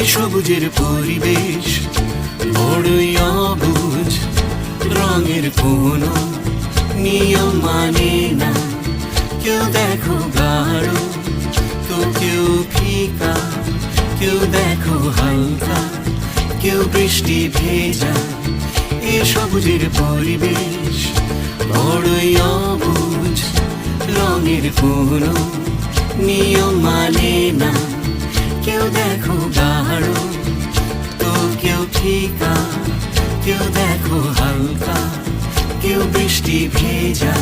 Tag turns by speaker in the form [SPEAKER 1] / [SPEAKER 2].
[SPEAKER 1] সবুজের পরিবেশ বড়ই অবুঝ, রঙের কোনো নিয়ম মানে না। কেউ দেখো গাঢ় তো কেউ ফিকা, কেউ দেখো হালকা, কেউ বৃষ্টি ভেজা। এ সবুজের পরিবেশ বড়ই অবুঝ, রঙের কোনো নিয়ম মানে না। কেউ দেখো গাঢ় তো কেউ ফিকা, কেউ দেখো হালকা, কেউ বৃষ্টি ভেজা।